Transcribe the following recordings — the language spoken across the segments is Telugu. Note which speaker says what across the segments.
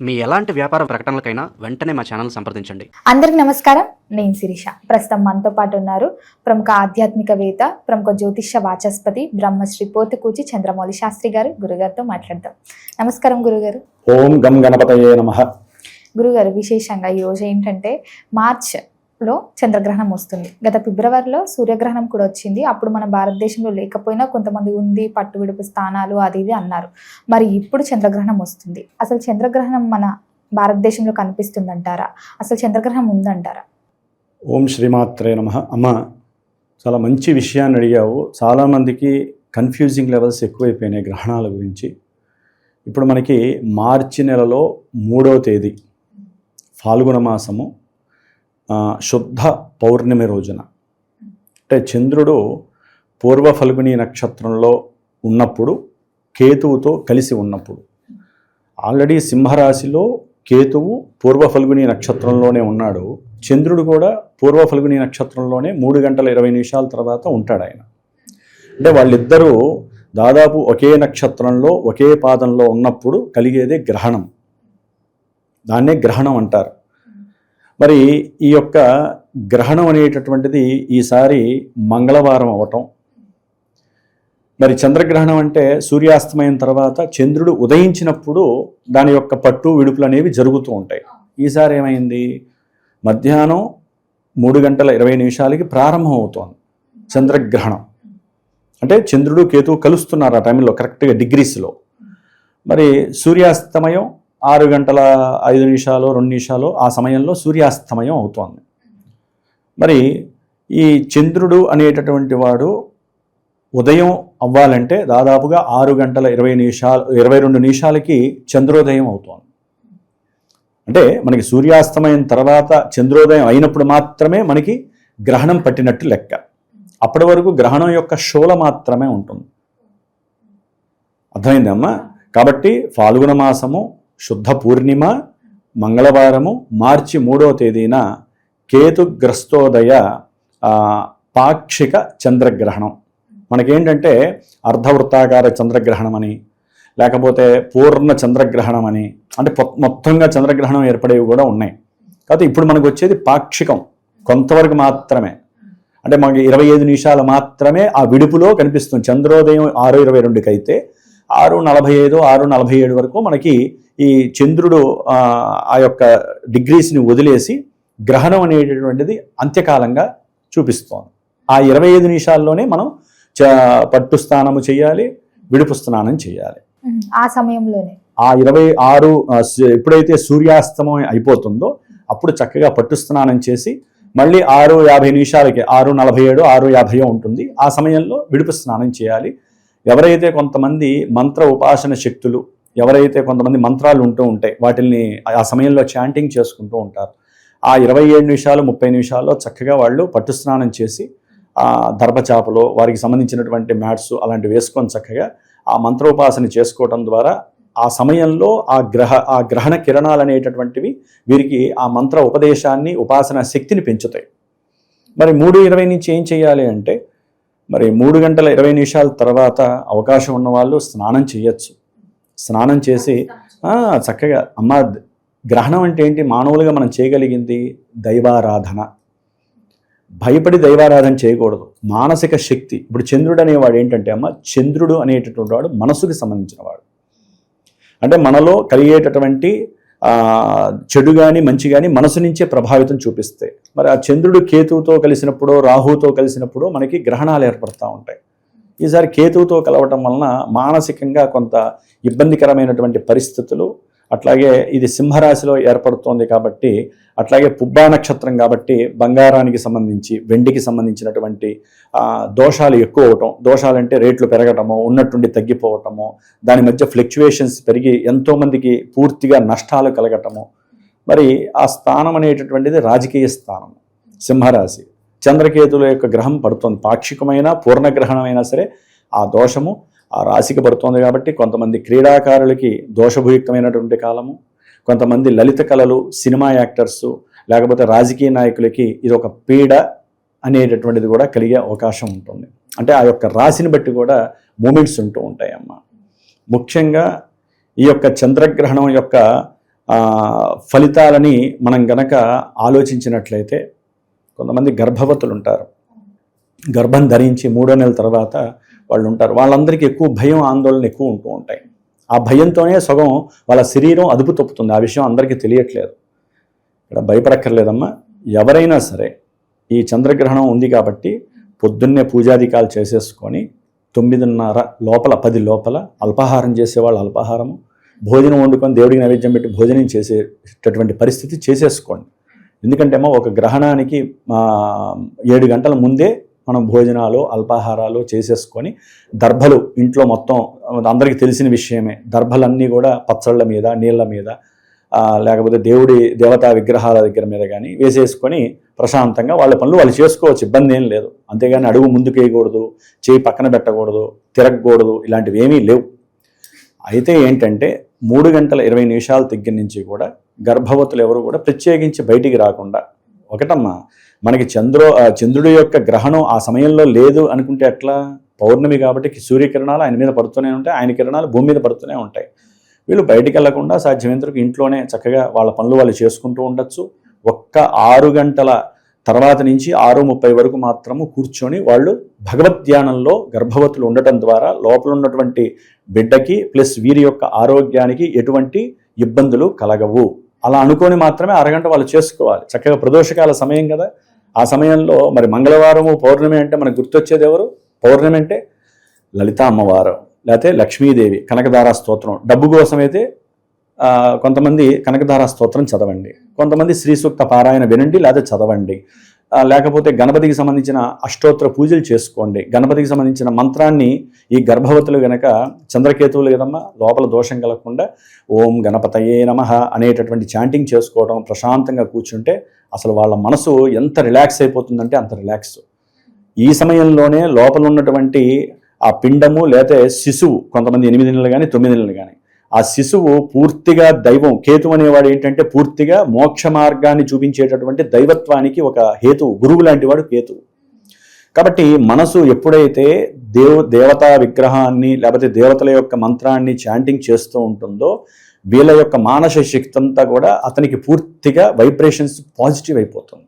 Speaker 1: మీ ఎలాంటి వ్యాపార ప్రకటనలకైనా వెంటనే మా ఛానల్ సంప్రదించండి.
Speaker 2: అందరికి నమస్కారం, నేను శిరీష. ప్రస్తుతం మనతో పాటు ఉన్నారు ప్రముఖ ఆధ్యాత్మికవేత్త, ప్రముఖ జ్యోతిష్య వాచస్పతి బ్రహ్మశ్రీ పోతుకూచి చంద్రమౌళి శాస్త్రి గారు. గురుగారితో మాట్లాడదాం. నమస్కారం గురుగారు.
Speaker 3: ఓం గం గణపతయే నమః.
Speaker 2: గురుగారు, విశేషంగా ఈరోజు ఏంటంటే మార్చ్లో చంద్రగ్రహణం వస్తుంది. గత ఫిబ్రవరిలో సూర్యగ్రహణం కూడా వచ్చింది. అప్పుడు మన భారతదేశంలో లేకపోయినా కొంతమంది ఉంది, పట్టు విడుపు స్థానాలు అది ఇది అన్నారు. మరి ఇప్పుడు చంద్రగ్రహణం వస్తుంది. అసలు చంద్రగ్రహణం మన భారతదేశంలో కనిపిస్తుందంటారా? అసలు చంద్రగ్రహణం ఉందంటారా?
Speaker 3: ఓం శ్రీమాత్రే నమః. అమ్మ, చాలా మంచి విషయాన్ని అడిగావు. చాలామందికి కన్ఫ్యూజింగ్ లెవెల్స్ ఎక్కువైపోయినాయి గ్రహణాల గురించి. ఇప్పుడు మనకి మార్చి నెలలో 3వ తేదీ ఫాల్గుణ మాసము శుద్ధ పౌర్ణమి రోజున, అంటే చంద్రుడు పూర్వ ఫల్గుని నక్షత్రంలో ఉన్నప్పుడు, కేతువుతో కలిసి ఉన్నప్పుడు, ఆల్రెడీ సింహరాశిలో కేతువు పూర్వ ఫల్గుని నక్షత్రంలోనే ఉన్నాడు. చంద్రుడు కూడా పూర్వ ఫల్గుని నక్షత్రంలోనే 3 గంటల 20 నిమిషాల తర్వాత ఉంటాడు ఆయన. అంటే వాళ్ళిద్దరూ దాదాపు ఒకే నక్షత్రంలో ఒకే పాదంలో ఉన్నప్పుడు కలిగేదే గ్రహణం. దాన్నే గ్రహణం అంటారు. మరి ఈ యొక్క గ్రహణం అనేటటువంటిది ఈసారి మంగళవారం అవటం. మరి చంద్రగ్రహణం అంటే సూర్యాస్తమయం తర్వాత చంద్రుడు ఉదయించినప్పుడు దాని యొక్క పట్టు విడుపులు అనేవి జరుగుతూ ఉంటాయి. ఈసారి ఏమైంది? మధ్యాహ్నం 3 గంటల 20 నిమిషాలకి ప్రారంభం అవుతోంది చంద్రగ్రహణం. అంటే చంద్రుడు కేతువు కలుస్తున్నారు ఆ టైంలో, కరెక్ట్గా డిగ్రీస్లో. మరి సూర్యాస్తమయం 6 గంటల 5 నిమిషాలు 2 నిమిషాలు ఆ సమయంలో సూర్యాస్తమయం అవుతోంది. మరి ఈ చంద్రుడు అనేటటువంటి వాడు ఉదయం అవ్వాలంటే దాదాపుగా 6 గంటల 22 నిమిషాలకి చంద్రోదయం అవుతోంది. అంటే మనకి సూర్యాస్తమయం తర్వాత చంద్రోదయం అయినప్పుడు మాత్రమే మనకి గ్రహణం పట్టినట్టు లెక్క. అప్పటి వరకు గ్రహణం యొక్క శోల మాత్రమే ఉంటుంది. అర్థమైందమ్మా? కాబట్టి ఫాల్గుణ మాసము శుద్ధ పూర్ణిమ మంగళవారము మార్చి 3వ తేదీన కేతుగ్రస్తోదయ పాక్షిక చంద్రగ్రహణం. మనకేంటంటే అర్ధవృత్తాకార చంద్రగ్రహణం అని, లేకపోతే పూర్ణ చంద్రగ్రహణం అని, అంటే మొత్తంగా చంద్రగ్రహణం ఏర్పడేవి కూడా ఉన్నాయి. కాబట్టి ఇప్పుడు మనకు వచ్చేది పాక్షికం, కొంతవరకు మాత్రమే. అంటే మనకి 25 నిమిషాలు మాత్రమే ఆ విడుపులో కనిపిస్తుంది. చంద్రోదయం 6:22కి అయితే 6:45 6:47 వరకు మనకి ఈ చంద్రుడు ఆ యొక్క డిగ్రీస్ని వదిలేసి గ్రహణం అనేటటువంటిది అంత్యకాలంగా చూపిస్తోంది. ఆ 25 నిమిషాల్లోనే మనం పట్టు స్నానము చేయాలి, విడుపు స్నానం చేయాలి.
Speaker 2: ఆ సమయంలోనే
Speaker 3: ఆ 26 ఎప్పుడైతే సూర్యాస్తమయం అయిపోతుందో అప్పుడు చక్కగా పట్టు స్నానం చేసి మళ్ళీ 6:50 నిమిషాలకి 6:47 6:50 ఉంటుంది. ఆ సమయంలో విడుపు స్నానం చేయాలి. ఎవరైతే కొంతమంది మంత్ర ఉపాసన శక్తులు, ఎవరైతే కొంతమంది మంత్రాలు ఉంటూ ఉంటాయి, వాటిల్ని ఆ సమయంలో చాంటింగ్ చేసుకుంటూ ఉంటారు. ఆ 27 నిమిషాలు 30 నిమిషాల్లో చక్కగా వాళ్ళు పట్టు స్నానం చేసి ఆ దర్భచాపలో వారికి సంబంధించినటువంటి మ్యాట్స్ అలాంటివి వేసుకొని చక్కగా ఆ మంత్రోపాసన చేసుకోవటం ద్వారా ఆ సమయంలో ఆ గ్రహణ కిరణాలు అనేటటువంటివి వీరికి ఆ మంత్ర ఉపదేశాన్ని, ఉపాసన శక్తిని పెంచుతాయి. మరి 3:20 నుంచి ఏం చేయాలి అంటే, మరి 3 గంటల 20 నిమిషాల తర్వాత అవకాశం ఉన్న వాళ్ళు స్నానం చేయొచ్చు. స్నానం చేసి చక్కగా గ్రహణం అంటే ఏంటి? మానవులుగా మనం చేయగలిగింది దైవారాధన. భయపడి దైవారాధన చేయకూడదు. మానసిక శక్తి. ఇప్పుడు చంద్రుడు అనేవాడు ఏంటంటే చంద్రుడు అనేటటువంటి వాడు మనసుకి సంబంధించిన వాడు. అంటే మనలో కలిగేటటువంటి చెడు కానీ మంచి కానీ మనసు నుంచే ప్రభావితం చూపిస్తాయి. మరి ఆ చంద్రుడు కేతువుతో కలిసినప్పుడు, రాహుతో కలిసినప్పుడు మనకి గ్రహణాలు ఏర్పడుతూ ఉంటాయి. ఈసారి కేతువుతో కలవటం వలన మానసికంగా కొంత ఇబ్బందికరమైనటువంటి పరిస్థితులు, అట్లాగే ఇది సింహరాశిలో ఏర్పడుతోంది కాబట్టి, అట్లాగే పుబ్బా నక్షత్రం కాబట్టి బంగారానికి సంబంధించి, వెండికి సంబంధించినటువంటి దోషాలు ఎక్కువ అవటం. దోషాలంటే రేట్లు పెరగటము, ఉన్నట్టుండి తగ్గిపోవటము, దాని మధ్య ఫ్లక్చువేషన్స్ పెరిగి ఎంతోమందికి పూర్తిగా నష్టాలు కలగటము. మరి ఆ స్థానం అనేటటువంటిది రాజకీయ స్థానం. సింహరాశి చంద్రకేతుల యొక్క గ్రహం పడుతోంది. పాక్షికమైన పూర్ణగ్రహణమైనా సరే ఆ దోషము ఆ రాశికి పడుతోంది కాబట్టి కొంతమంది క్రీడాకారులకి దోషభూయుక్తమైనటువంటి కాలము, కొంతమంది లలిత కళలు, సినిమా యాక్టర్సు, లేకపోతే రాజకీయ నాయకులకి ఇది ఒక పీడ అనేటటువంటిది కూడా కలిగే అవకాశం ఉంటుంది. అంటే ఆ యొక్క రాశిని బట్టి కూడా మూమెంట్స్ ఉంటూ ఉంటాయమ్మ. ముఖ్యంగా ఈ యొక్క చంద్రగ్రహణం యొక్క ఫలితాలని మనం గనక ఆలోచించినట్లయితే కొంతమంది గర్భవతులు ఉంటారు, గర్భం ధరించి 3వ నెల తర్వాత వాళ్ళు ఉంటారు. వాళ్ళందరికీ ఎక్కువ భయం ఆందోళన ఎక్కువ ఉంటూ ఉంటాయి. ఆ భయంతోనే సగం వాళ్ళ శరీరం అదుపు తప్పుతుంది. ఆ విషయం అందరికీ తెలియట్లేదు. ఇక్కడ భయపడక్కర్లేదమ్మా. ఎవరైనా సరే ఈ చంద్రగ్రహణం ఉంది కాబట్టి పొద్దున్నే పూజాధికాలు చేసేసుకొని 9:30 లోపల 10 లోపల అల్పాహారం చేసేవాళ్ళు అల్పాహారము, భోజనం వండుకొని దేవుడికి నైవేద్యం పెట్టి భోజనం చేసేటటువంటి పరిస్థితి చేసేసుకోండి. ఎందుకంటే అమ్మ ఒక గ్రహణానికి 7 గంటల ముందే మనం భోజనాలు అల్పాహారాలు చేసేసుకొని దర్భలు ఇంట్లో మొత్తం అందరికీ తెలిసిన విషయమే, దర్భలన్నీ కూడా పచ్చళ్ళ మీద నీళ్ళ మీద లేకపోతే దేవతా విగ్రహాల దగ్గర మీద కానీ వేసేసుకొని ప్రశాంతంగా వాళ్ళ పనులు వాళ్ళు చేసుకోవచ్చు, ఇబ్బంది ఏం లేదు. అంతేగాని అడుగు ముందుకు వేయకూడదు, చేయి పక్కన పెట్టకూడదు, తిరగకూడదు, ఇలాంటివి ఏమీ లేవు. అయితే ఏంటంటే 3:20 దగ్గర నుంచి కూడా గర్భవతులు ఎవరు కూడా ప్రత్యేకించి బయటికి రాకుండా, ఒకటమ్మా మనకి చంద్రుడి యొక్క గ్రహణం ఆ సమయంలో లేదు అనుకుంటే ఎట్లా? పౌర్ణమి కాబట్టి సూర్యకిరణాలు ఆయన మీద పడుతూనే ఉంటాయి, ఆయన కిరణాలు భూమి మీద పడుతూనే ఉంటాయి. వీళ్ళు బయటికి వెళ్లకుండా సాధ్యమైనంతవరకు ఇంట్లోనే చక్కగా వాళ్ళ పనులు వాళ్ళు చేసుకుంటూ ఉండొచ్చు. ఒక్క 6 గంటల తర్వాత నుంచి 6:30 వరకు మాత్రము కూర్చొని వాళ్ళు భగవద్ధ్యానంలో గర్భవతులు ఉండటం ద్వారా లోపల ఉన్నటువంటి బిడ్డకి ప్లస్ వీరి యొక్క ఆరోగ్యానికి ఎటువంటి ఇబ్బందులు కలగవు. అలా అనుకొని మాత్రమే అరగంట వాళ్ళు చేసుకోవాలి. చక్కగా ప్రదోషకాల సమయం కదా, ఆ సమయంలో మరి మంగళవారము పౌర్ణమి అంటే మనకు గుర్తొచ్చేది ఎవరు? పౌర్ణమి అంటే లలిత అమ్మవారు, లేకపోతే లక్ష్మీదేవి, కనకధారా స్తోత్రం. డబ్బు కోసమైతే కొంతమంది కనకధారా స్తోత్రం చదవండి, కొంతమంది శ్రీ సూక్త పారాయణ వినండి లేదా చదవండి, లేకపోతే గణపతికి సంబంధించిన అష్టోత్తర పూజలు చేసుకోండి. గణపతికి సంబంధించిన మంత్రాన్ని ఈ గర్భవతులు గనక చంద్రకేతువులు కదమ్మా, లోపల దోషం కలగకుండా ఓం గణపతయే నమః అనేటటువంటి చాంటింగ్ చేసుకోవడం, ప్రశాంతంగా కూర్చుంటే అసలు వాళ్ళ మనసు ఎంత రిలాక్స్ అయిపోతుందంటే అంత రిలాక్స్. ఈ సమయంలోనే లోపల ఉన్నటువంటి ఆ పిండము లేకపోతే శిశువు, కొంతమంది 8 నెలలు కానీ 9 నెలలు కానీ, ఆ శిశువు పూర్తిగా దైవం. కేతు అనేవాడు ఏంటంటే పూర్తిగా మోక్ష మార్గాన్ని చూపించేటటువంటి దైవత్వానికి ఒక హేతువు, గురువు లాంటి వాడు కేతువు. కాబట్టి మనసు ఎప్పుడైతే దేవతా విగ్రహాన్ని లేకపోతే దేవతల యొక్క మంత్రాన్ని చాంటింగ్ చేస్తూ ఉంటుందో వీళ్ళ యొక్క మానసిక శక్తి అంతా కూడా అతనికి పూర్తిగా వైబ్రేషన్స్ పాజిటివ్ అయిపోతుంది.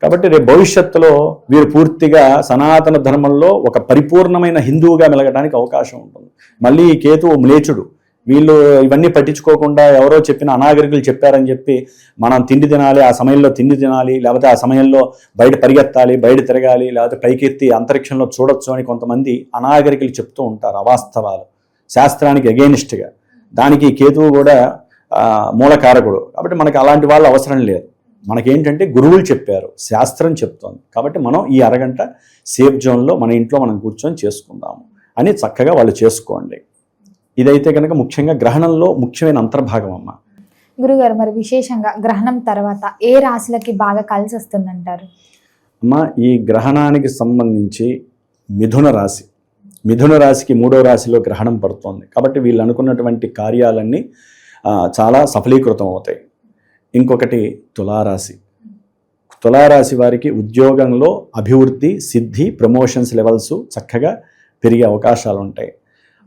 Speaker 3: కాబట్టి రేపు భవిష్యత్తులో వీరు పూర్తిగా సనాతన ధర్మంలో ఒక పరిపూర్ణమైన హిందువుగా మెలగడానికి అవకాశం ఉంటుంది. మళ్ళీ ఈ కేతువు మ్లేచుడు. వీళ్ళు ఇవన్నీ పట్టించుకోకుండా ఎవరో చెప్పిన అనాగరికులు చెప్పారని చెప్పి మనం తిండి తినాలి, ఆ సమయంలో తిండి తినాలి, లేకపోతే ఆ సమయంలో బయట పరిగెత్తాలి, బయట తిరగాలి, లేకపోతే పైకెత్తి అంతరిక్షంలో చూడొచ్చు అని కొంతమంది అనాగరికులు చెప్తూ ఉంటారు. అవాస్తవాలు, శాస్త్రానికి అగెయినిస్ట్గా. దానికి కేతువు కూడా మూలకారకుడు. కాబట్టి మనకి అలాంటి వాళ్ళు అవసరం లేదు. మనకేంటంటే గురువులు చెప్పారు, శాస్త్రం చెప్తోంది. కాబట్టి మనం ఈ అరగంట సేఫ్ జోన్లో మన ఇంట్లో మనం కూర్చొని చేసుకుందాము అని చక్కగా వాళ్ళు చేసుకోండి. ఇదైతే కనుక ముఖ్యంగా గ్రహణంలో ముఖ్యమైన అంతర్భాగం అమ్మ.
Speaker 2: గురుగారు, మరి విశేషంగా గ్రహణం తర్వాత ఏ రాశులకి బాగా కలిసి వస్తుందంటారు?
Speaker 3: అమ్మ, ఈ గ్రహణానికి సంబంధించి మిథున రాశికి 3వ రాశిలో గ్రహణం పడుతోంది. కాబట్టి వీళ్ళు అనుకున్నటువంటి కార్యాలన్నీ చాలా సఫలీకృతం అవుతాయి. ఇంకొకటి తులారాశి వారికి ఉద్యోగంలో అభివృద్ధి, సిద్ధి, ప్రమోషన్స్ లెవెల్స్ చక్కగా పెరిగే అవకాశాలు ఉంటాయి.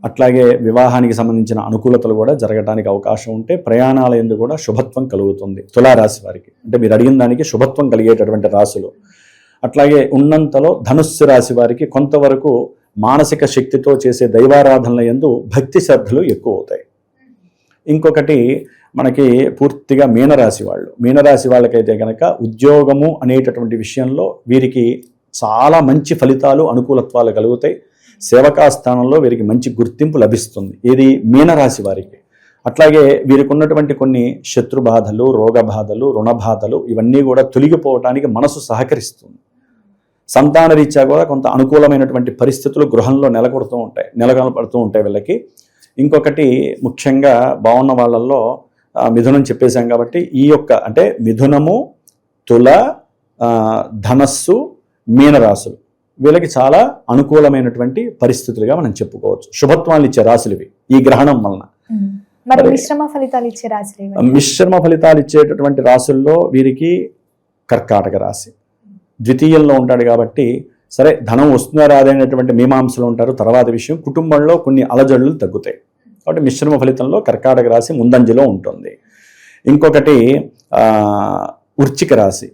Speaker 3: అట్లాగే వివాహానికి సంబంధించిన అనుకూలతలు కూడా జరగడానికి అవకాశం ఉంటే ప్రయాణాల యందు కూడా శుభత్వం కలుగుతుంది తులారాశి వారికి. అంటే మీరు అడిగిన దానికి శుభత్వం కలిగేటటువంటి రాశులు. అట్లాగే ఉన్నంతలో ధనుస్సు రాశి వారికి కొంతవరకు మానసిక శక్తితో చేసే దైవారాధనల యందు భక్తి శ్రద్ధలు ఎక్కువ అవుతాయి. ఇంకొకటి మనకి పూర్తిగా మీనరాశి వాళ్ళకైతే కనుక ఉద్యోగము అనేటటువంటి విషయంలో వీరికి చాలా మంచి ఫలితాలు, అనుకూలత్వాలు కలుగుతాయి. సేవకా స్థానంలో వీరికి మంచి గుర్తింపు లభిస్తుంది. ఇది మీనరాశి వారికి. అట్లాగే వీరికి ఉన్నటువంటి కొన్ని శత్రు బాధలు, రోగ బాధలు, రుణ బాధలు ఇవన్నీ కూడా తొలగిపోవటానికి మనసు సహకరిస్తుంది. సంతాన రీత్యా కూడా కొంత అనుకూలమైనటువంటి పరిస్థితులు గృహంలో నెలకొల్పడుతూ ఉంటాయి వీళ్ళకి. ఇంకొకటి ముఖ్యంగా బాగున్న వాళ్ళల్లో మిథునం చెప్పేశాం కాబట్టి ఈ యొక్క అంటే మిథునము, తుల, ధనస్సు, మీనరాశులు వీళ్ళకి చాలా అనుకూలమైనటువంటి పరిస్థితులుగా మనం చెప్పుకోవచ్చు. శుభత్వాలు ఇచ్చే రాశులు ఇవి ఈ గ్రహణం వలన.
Speaker 2: మిశ్రమ ఫలితాలు ఇచ్చే రాశులు,
Speaker 3: మిశ్రమ ఫలితాలు ఇచ్చేటటువంటి రాశుల్లో వీరికి కర్కాటక రాశి ద్వితీయంలో ఉంటాడు కాబట్టి సరే ధనం వస్తుందా రాదనేటువంటి మీమాంసలు ఉంటారు. తర్వాత విషయం కుటుంబంలో కొన్ని అలజడులు తగ్గుతాయి. కాబట్టి మిశ్రమ ఫలితంలో కర్కాటక రాశి ముందంజలో ఉంటుంది. ఇంకొకటి వృశ్చిక రాశి.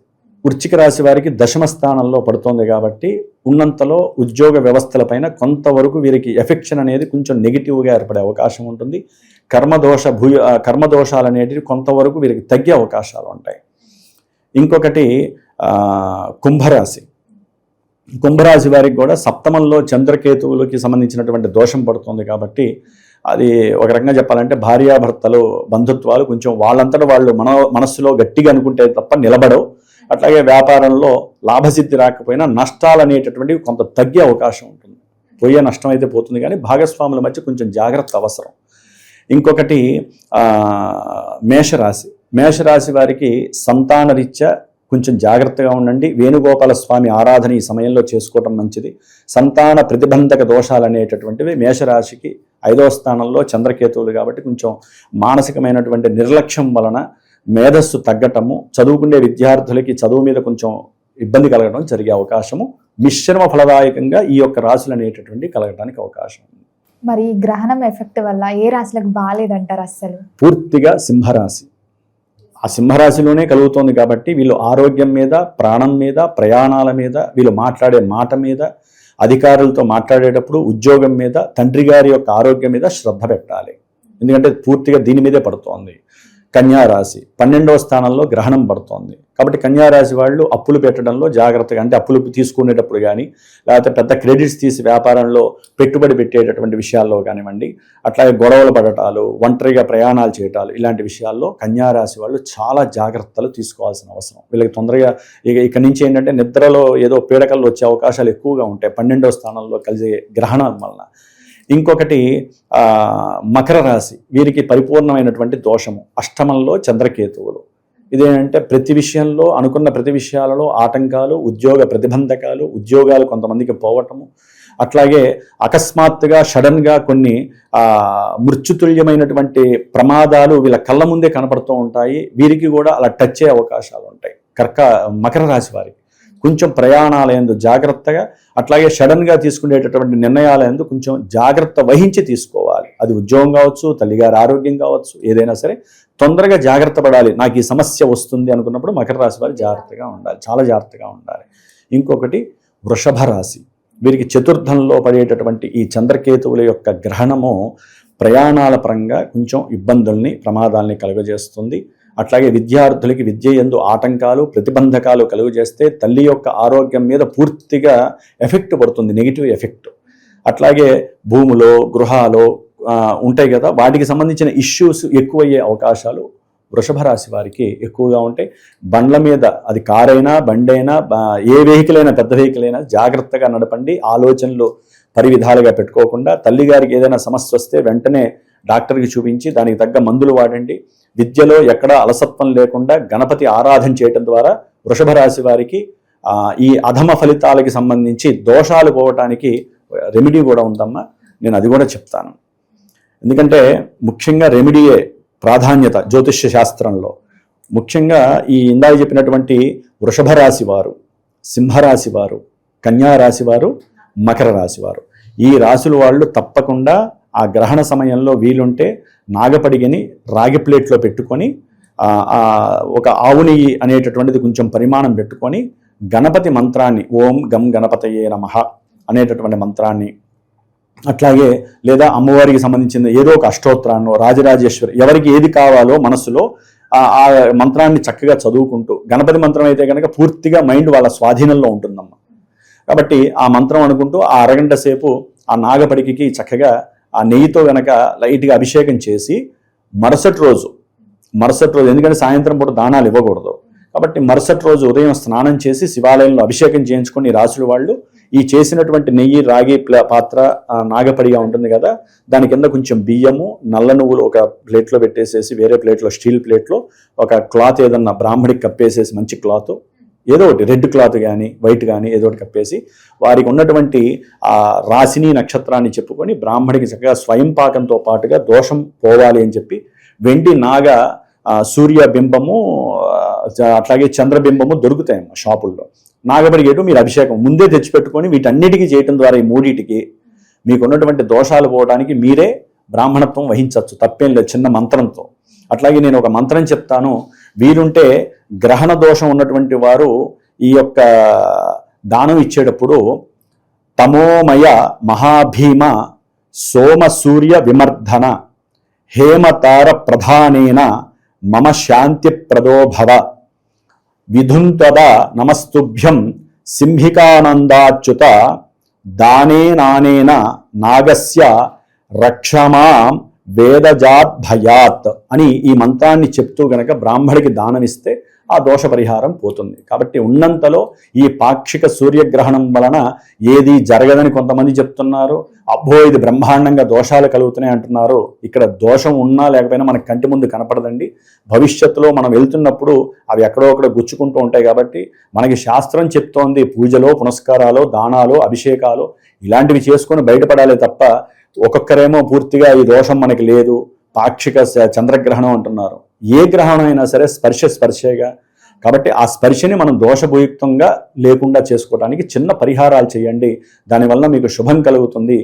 Speaker 3: వృశ్చిక రాశి వారికి దశమ స్థానంలో పడుతోంది కాబట్టి ఉన్నంతలో ఉద్యోగ వ్యవస్థలపైన కొంతవరకు వీరికి ఎఫెక్షన్ అనేది కొంచెం నెగిటివ్గా ఏర్పడే అవకాశం ఉంటుంది. కర్మదోషాలు అనేటివి కొంతవరకు వీరికి తగ్గే అవకాశాలు ఉంటాయి. ఇంకొకటి కుంభరాశి. కుంభరాశి వారికి కూడా సప్తమంలో చంద్రకేతువులకి సంబంధించినటువంటి దోషం పడుతుంది కాబట్టి అది ఒక రకంగా చెప్పాలంటే భార్యాభర్తలు బంధుత్వాలు కొంచెం వాళ్ళంతటా వాళ్ళు మనస్సులో గట్టిగా అనుకుంటే తప్ప నిలబడవు. అట్లాగే వ్యాపారంలో లాభసిద్ధి రాకపోయినా నష్టాలు అనేటటువంటివి కొంత తగ్గే అవకాశం ఉంటుంది. పోయే నష్టం అయితే పోతుంది కానీ భాగస్వాముల మధ్య కొంచెం జాగ్రత్త అవసరం. ఇంకొకటి మేషరాశి. మేషరాశి వారికి సంతాన రీత్యా కొంచెం జాగ్రత్తగా ఉండండి. వేణుగోపాల స్వామి ఆరాధన ఈ సమయంలో చేసుకోవటం మంచిది. సంతాన ప్రతిబంధక దోషాలు అనేటటువంటివి మేషరాశికి 5వ స్థానంలో చంద్రకేతువులు కాబట్టి కొంచెం మానసికమైనటువంటి నిర్లక్ష్యం వలన మేధస్సు తగ్గటము, చదువుకునే విద్యార్థులకి చదువు మీద కొంచెం ఇబ్బంది కలగడం జరిగే అవకాశము, మిశ్రమ ఫలదాయకంగా ఈ యొక్క రాశులు అనేటటువంటి కలగడానికి అవకాశం ఉంది.
Speaker 2: మరి ఈ గ్రహణం ఎఫెక్ట్ వల్ల ఏ రాశులకు బాగాలేదంటారు? అస్సలు
Speaker 3: పూర్తిగా సింహరాశి. ఆ సింహరాశిలోనే కలుగుతోంది కాబట్టి వీళ్ళు ఆరోగ్యం మీద, ప్రాణం మీద, ప్రయాణాల మీద, వీళ్ళు మాట్లాడే మాట మీద, అధికారులతో మాట్లాడేటప్పుడు ఉద్యోగం మీద, తండ్రి గారి యొక్క ఆరోగ్యం మీద శ్రద్ధ పెట్టాలి. ఎందుకంటే పూర్తిగా దీని మీదే పడుతోంది. కన్యారాశి 12వ స్థానంలో గ్రహణం పడుతోంది కాబట్టి కన్యారాశి వాళ్ళు అప్పులు పెట్టడంలో జాగ్రత్తగా, అంటే అప్పులు తీసుకునేటప్పుడు కానీ లేకపోతే పెద్ద క్రెడిట్స్ తీసి వ్యాపారంలో పెట్టుబడి పెట్టేటటువంటి విషయాల్లో కానివ్వండి, అట్లాగే గొడవలు పడటాలు, ఒంటరిగా ప్రయాణాలు చేయటాలు, ఇలాంటి విషయాల్లో కన్యారాశి వాళ్ళు చాలా జాగ్రత్తలు తీసుకోవాల్సిన అవసరం. వీళ్ళకి తొందరగా ఇక్కడి నుంచి ఏంటంటే నిద్రలో ఏదో పీడకలు వచ్చే అవకాశాలు ఎక్కువగా ఉంటాయి 12వ స్థానంలో కలిసే గ్రహణం వలన. ఇంకొకటి మకర రాశి. వీరికి పరిపూర్ణమైనటువంటి దోషము, అష్టమంలో చంద్రకేతువులు. ఇదేంటంటే ప్రతి విషయంలో అనుకున్న ప్రతి విషయాలలో ఆటంకాలు, ఉద్యోగ ప్రతిబంధకాలు, ఉద్యోగాలు కొంతమందికి పోవటము, అట్లాగే అకస్మాత్తుగా సడన్గా కొన్ని మృత్యుతుల్యమైనటువంటి ప్రమాదాలు వీళ్ళ కళ్ళ ముందే కనపడుతూ ఉంటాయి. వీరికి కూడా అలా టచ్ అయ్యే అవకాశాలు ఉంటాయి. మకర రాశి వారికి కొంచెం ప్రయాణాలయందు జాగ్రత్తగా, అట్లాగే సడన్గా తీసుకునేటటువంటి నిర్ణయాలయందు కొంచెం జాగ్రత్త వహించి తీసుకోవాలి. అది ఉద్యోగం కావచ్చు, తల్లిగారి ఆరోగ్యం కావచ్చు, ఏదైనా సరే తొందరగా జాగ్రత్త పడాలి. నాకు ఈ సమస్య వస్తుంది అనుకున్నప్పుడు మకర రాశి వారు జాగ్రత్తగా ఉండాలి, చాలా జాగ్రత్తగా ఉండాలి. ఇంకొకటి వృషభ రాశి. వీరికి చతుర్థంలో పడేటటువంటి ఈ చంద్రకేతువుల యొక్క గ్రహణము ప్రయాణాల పరంగా కొంచెం ఇబ్బందుల్ని, ప్రమాదాల్ని కలుగజేస్తుంది. అట్లాగే విద్యార్థులకి విద్య యందు ఆటంకాలు, ప్రతిబంధకాలు కలుగజేస్తే తల్లి యొక్క ఆరోగ్యం మీద పూర్తిగా ఎఫెక్ట్ పడుతుంది, నెగిటివ్ ఎఫెక్ట్. అట్లాగే భూములో, గృహాలు ఉంటాయి కదా, వాటికి సంబంధించిన ఇష్యూస్ ఎక్కువయ్యే అవకాశాలు వృషభ రాశి వారికి ఎక్కువగా ఉంటాయి. బండ్ల మీద, అది కారైనా బండైనా ఏ వెహికల్ అయినా, పెద్ద వెహికల్ అయినా జాగ్రత్తగా నడపండి. ఆలోచనలు పరివిధాలుగా పెట్టుకోకుండా, తల్లిగారికి ఏదైనా సమస్య వస్తే వెంటనే డాక్టర్కి చూపించి దానికి తగ్గ మందులు వాడండి. విద్యలో ఎక్కడా అలసత్వం లేకుండా గణపతి ఆరాధన చేయటం ద్వారా వృషభ రాశి వారికి ఈ అధమ ఫలితాలకి సంబంధించి దోషాలు పోవటానికి రెమెడీ కూడా ఉందమ్మా. నేను అది కూడా చెప్తాను. ఎందుకంటే ముఖ్యంగా రెమెడీయే ప్రాధాన్యత జ్యోతిష్య శాస్త్రంలో. ముఖ్యంగా ఈ ఇందాక చెప్పినటువంటి వృషభ రాశి వారు, సింహరాశి వారు, కన్యారాశి వారు, మకర రాశి వారు, ఈ రాశుల వాళ్ళు తప్పకుండా ఆ గ్రహణ సమయంలో వీలుంటే నాగపడిగని రాగి ప్లేట్లో పెట్టుకొని ఒక ఆవు నెయ్యి అనేటటువంటిది కొంచెం పరిమాణం పెట్టుకొని గణపతి మంత్రాన్ని, ఓం గం గణపతయే నమః అనేటటువంటి మంత్రాన్ని, అట్లాగే లేదా అమ్మవారికి సంబంధించిన ఏదో ఒక అష్టోత్తరాన్నో, రాజరాజేశ్వరి, ఎవరికి ఏది కావాలో మనసులో ఆ మంత్రాన్ని చక్కగా చదువుకుంటూ, గణపతి మంత్రం అయితే కనుక పూర్తిగా మైండ్ వాళ్ళ స్వాధీనంలో ఉంటుందమ్మ. కాబట్టి ఆ మంత్రం అనుకుంటూ ఆ అరగంట సేపు ఆ నాగపడికి చక్కగా ఆ నెయ్యితో గనక లైట్గా అభిషేకం చేసి మరుసటి రోజు, ఎందుకంటే సాయంత్రం పూట దానాలు ఇవ్వకూడదు కాబట్టి మరుసటి రోజు ఉదయం స్నానం చేసి శివాలయంలో అభిషేకం చేయించుకొని రాసుల వాళ్ళు ఈ చేసినటువంటి నెయ్యి, రాగి పాత్ర నాగపడిగా ఉంటుంది కదా, దాని కింద కొంచెం బియ్యము, నల్ల నువ్వులు ఒక ప్లేట్లో పెట్టేసేసి, వేరే ప్లేట్లో, స్టీల్ ప్లేట్లో ఒక క్లాత్ ఏదన్నా బ్రాహ్మడికి కప్పేసేసి, మంచి క్లాత్ ఏదో ఒకటి, రెడ్ క్లాత్ కానీ వైట్ కానీ ఏదో ఒకటి కప్పేసి, వారికి ఉన్నటువంటి ఆ రాశిని నక్షత్రాన్ని చెప్పుకొని బ్రాహ్మడికి చక్కగా స్వయం పాకంతో పాటుగా దోషం పోవాలి అని చెప్పి వెండి నాగ సూర్య బింబము అట్లాగే చంద్రబింబము దొరుకుతాయి షాపుల్లో. నాగపడిగేటు మీరు అభిషేకం ముందే తెచ్చిపెట్టుకొని వీటన్నిటికీ చేయటం ద్వారా ఈ మూడిటికి మీకున్నటువంటి దోషాలు పోవడానికి మీరే బ్రాహ్మణత్వం వహించవచ్చు, తప్పేం లేదు, చిన్న మంత్రంతో. అట్లాగే నేను ఒక మంత్రం చెప్తాను, వీలుంటే గ్రహణ దోషం ఉన్నటువంటి వారు ఈ యొక్క దానం ఇచ్చేటప్పుడు తమోమయ మహాభీమ సోమ సూర్య విమర్ధన హేమతార ప్రధానేన మమ శాంతి ప్రదోభవ విధుంతద నమస్తుభ్యం సింహికానందాచ్యుత దానేనానేన నాగస్య రక్షమాం వేదజాద్భయాత్ అని ఈ మంత్రాన్ని చెప్తూ గనక బ్రాహ్మడికి దానమిస్తే ఆ దోష పరిహారం పోతుంది. కాబట్టి ఉన్నంతలో ఈ పాక్షిక సూర్యగ్రహణం వలన ఏది జరగదని కొంతమంది చెప్తున్నారు. అబ్బో ఇది బ్రహ్మాండంగా దోషాలు కలుగుతున్నాయి అంటున్నారు. ఇక్కడ దోషం ఉన్నా లేకపోయినా మనకి కంటి ముందు కనపడదండి. భవిష్యత్తులో మనం వెళ్తున్నప్పుడు అవి ఎక్కడో ఒకడ గుచ్చుకుంటూ ఉంటాయి. కాబట్టి మనకి శాస్త్రం చెప్తోంది పూజలో పునస్కారాలు దానాలు అభిషేకాలు ఇలాంటివి చేసుకొని బయటపడాలి తప్ప ఒక్కొక్కరేమో పూర్తిగా ఈ దోషం మనకి లేదు పాక్షిక చంద్రగ్రహణం అంటున్నారు. ఏ గ్రహణం అయినా సరే స్పర్శేగా. కాబట్టి ఆ స్పర్శని మనం దోషభూయుక్తంగా లేకుండా చేసుకోవడానికి చిన్న పరిహారాలు చేయండి. దానివల్ల మీకు శుభం కలుగుతుంది.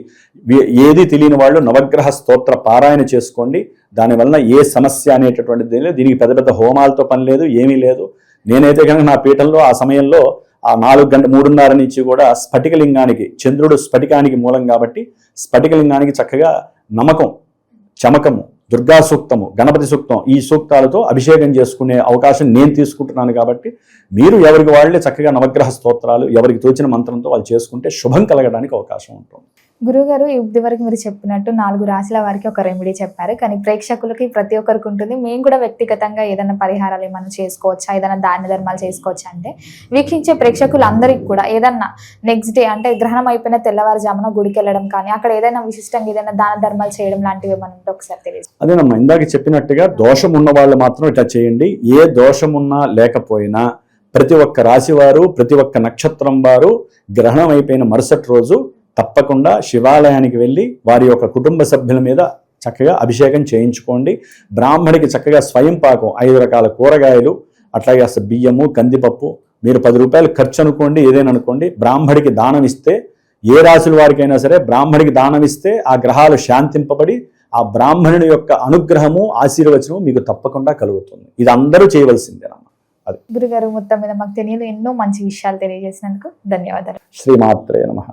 Speaker 3: ఏది తెలియని వాళ్ళు నవగ్రహ స్తోత్ర పారాయణ చేసుకోండి. దానివల్ల ఏ సమస్య అనేటటువంటిది లేదు. దీనికి పెద్ద పెద్ద హోమాలతో పని లేదు, ఏమీ లేదు. నేనైతే కనుక నా పీఠంలో ఆ సమయంలో ఆ 3:30 నుంచి కూడా స్ఫటికలింగానికి, చంద్రుడు స్ఫటికానికి మూలం కాబట్టి స్ఫటికలింగానికి చక్కగా నమకం, చమకము, దుర్గా సూక్తము, గణపతి సూక్తం ఈ సూక్తాలతో అభిషేకం చేసుకునే అవకాశం నేను తీసుకుంటున్నాను. కాబట్టి మీరు ఎవరికి వాళ్ళే చక్కగా నవగ్రహ స్తోత్రాలు ఎవరికి తోచిన మంత్రంతో వాళ్ళు చేసుకుంటే శుభం కలగడానికి అవకాశం ఉంటుంది.
Speaker 2: గురుగారు ఇది వరకు మీరు చెప్పినట్టు 4 రాశుల వారికి ఒక రెమెడీ చెప్పారు. కానీ ప్రేక్షకులకి ప్రతి ఒక్కరికి ఉంటుంది. మేము కూడా వ్యక్తిగతంగా ఏదైనా పరిహారాలు ఏమైనా చేసుకోవచ్చా, ఏదైనా దాన ధర్మాలు చేసుకోవచ్చా అంటే వీక్షించే ప్రేక్షకులందరికీ కూడా ఏదన్నా నెక్స్ట్ డే అంటే గ్రహణం అయిపోయిన తెల్లవారుజామున గుడికి వెళ్ళడం కానీ అక్కడ ఏదైనా విశిష్టంగా ఏదైనా దాన ధర్మాలు చేయడం లాంటివి ఏమైనా ఉంటే ఒకసారి తెలియదు.
Speaker 3: అదేనమ్మా, ఇందాక చెప్పినట్టుగా దోషం ఉన్న వాళ్ళు మాత్రం ఇట్లా చేయండి. ఏ దోషం ఉన్నా లేకపోయినా ప్రతి ఒక్క రాశి వారు, ప్రతి ఒక్క నక్షత్రం వారు గ్రహణం అయిపోయిన మరుసటి రోజు తప్పకుండా శివాలయానికి వెళ్ళి వారి యొక్క కుటుంబ సభ్యుల మీద చక్కగా అభిషేకం చేయించుకోండి. బ్రాహ్మడికి చక్కగా స్వయం పాకం 5 రకాల కూరగాయలు, అట్లాగే అసలు బియ్యము, కందిపప్పు, మీరు 10 రూపాయలు ఖర్చు అనుకోండి, ఏదైనా అనుకోండి, బ్రాహ్మడికి దానం ఇస్తే, ఏ రాశుల వారికైనా సరే బ్రాహ్మడికి దానం ఇస్తే ఆ గ్రహాలు శాంతింపబడి ఆ బ్రాహ్మణుని యొక్క అనుగ్రహము, ఆశీర్వచనము మీకు తప్పకుండా కలుగుతుంది. ఇది అందరూ చేయవలసిందేనమ్మా.
Speaker 2: గురుగారు మొత్తం మీద మాకు తెలియదు ఎన్నో మంచి విషయాలు తెలియజేసినందుకు ధన్యవాదాలు.
Speaker 3: శ్రీమాత్రే నమః.